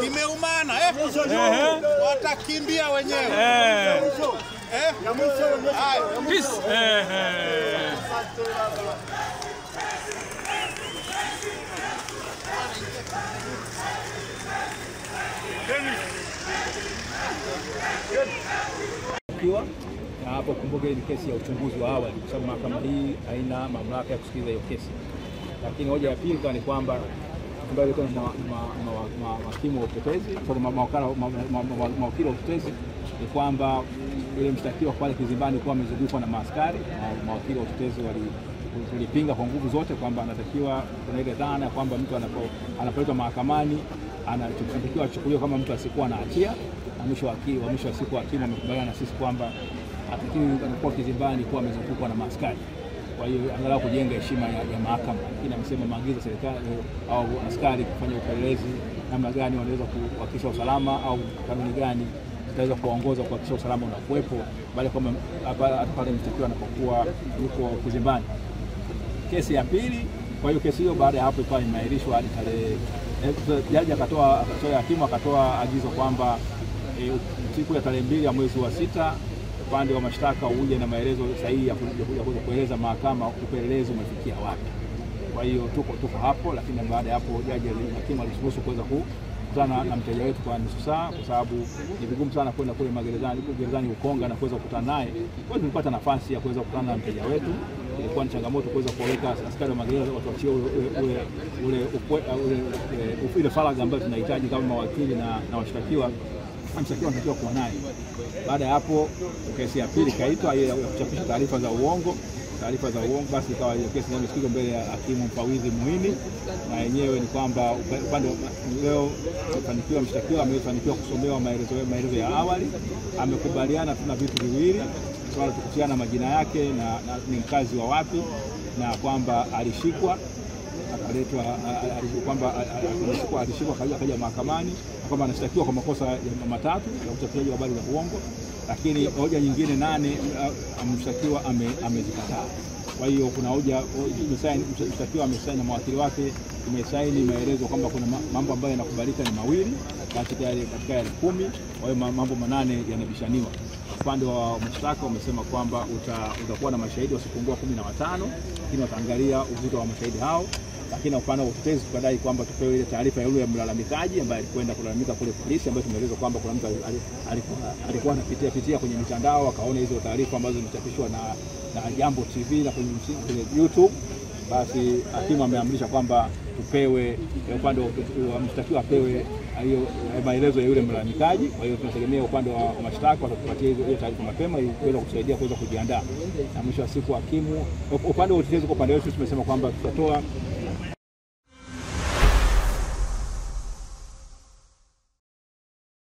Kimeumana watakimbia wenyewe. Na hapo kumbuke ni kesi ya uchunguzi wa awali, kwa sababu mahakama hii haina mamlaka ya kusikiliza hiyo kesi. Lakini hoja ya pili ni kwamba ambayo ilikuwa mahakimu wa utetezi, mawakili wa utetezi, ni kwamba yule mshtakiwa pale kizimbani kuwa amezungukwa na maaskari, na mawakili wa utetezi walipinga kwa nguvu zote kwamba anatakiwa, kuna ile dhana kwamba mtu anapoletwa mahakamani anatakiwa achukuliwe kama mtu asikuwa na hatia, na mwisho wa siku hakimu amekubaliana na sisi kwamba atakiwa anakuwa kizimbani kuwa amezungukwa na maaskari. Kwa hiyo angalau kujenga heshima ya mahakama. Lakini amesema maagizo serikali au askari kufanya upelelezi namna gani wanaweza kuhakikisha usalama au kanuni gani zitaweza kuongoza kuhakikisha usalama unakuwepo baada kama pale mshtakiwa anapokuwa yuko kizimbani. Kesi ya pili, kwa hiyo kesi hiyo baada ya hapo ikawa imeahirishwa hadi tarehe jaji hakimu akatoa agizo kwamba siku ya tarehe 2 ya mwezi wa 6 upande wa mashtaka uje na maelezo sahihi ya kueleza mahakama upelelezi umefikia wapi. Kwa hiyo tuko hapo, lakini baada ya hapo jaji hakimu aliruhusu kuweza kukutana na mteja wetu kwa nusu saa, kwa sababu ni vigumu sana kwenda kule gerezani Ukonga na kuweza kukutana naye. Kwa hiyo tulipata nafasi ya kuweza kukutana na mteja wetu. Ilikuwa ni changamoto kuweza kuweka askari wa magereza watuachie ile faragha ambayo tunahitaji kama mawakili na washtakiwa. Mshtakiwa anatakiwa kuwa naye. Baada ya hapo kesi ya pili kaitwa ya kuchapisha taarifa za uongo. Basi ikawa hiyo kesi inasikizwa mbele ya hakimu mfawidhi Muhini, na yenyewe ni kwamba upande leo mshtakiwa amefanikiwa kusomewa maelezo ya awali. Amekubaliana tuna vitu viwili, swala tukutiana majina yake na ni mkazi wa wapi, na kwamba alishikwa akaletwa, kwamba alishikwa kaja mahakamani, kwamba anashtakiwa kwa makosa matatu ya uchapishaji wa habari za uongo, lakini hoja nyingine 8 mshtakiwa amezikataa. Kwa hiyo kuna hoja mshtakiwa amesaini na mawakili wake imesaini maelezo kwamba kuna mambo ambayo yanakubalika ni mawili katika yale 10, kwa hiyo mambo 8 yanabishaniwa. Upande wa mashtaka wamesema kwamba utakuwa na mashahidi wasipungua 15, lakini wataangalia uzito wa mashahidi hao. Lakini upande wa utetezi tukadai kwamba tupewe ile taarifa ya yule mlalamikaji ambaye alikwenda kulalamika kule polisi, ambaye tumeeleza kwamba kuna mtu alikuwa anapitia kwenye mitandao akaona hizo taarifa ambazo zimechapishwa na Jambo TV na kwenye YouTube. Basi hakimu ameamrisha kwamba tupewe upande wa mshtakiwa apewe hiyo maelezo ya yule mlalamikaji. Kwa hiyo tunategemea upande wa mashtaka watatupatia hiyo taarifa mapema ili kuweza kusaidia kuweza kujiandaa. Na mwisho wa siku hakimu upande wa utetezi kwa upande wetu tumesema kwamba tutatoa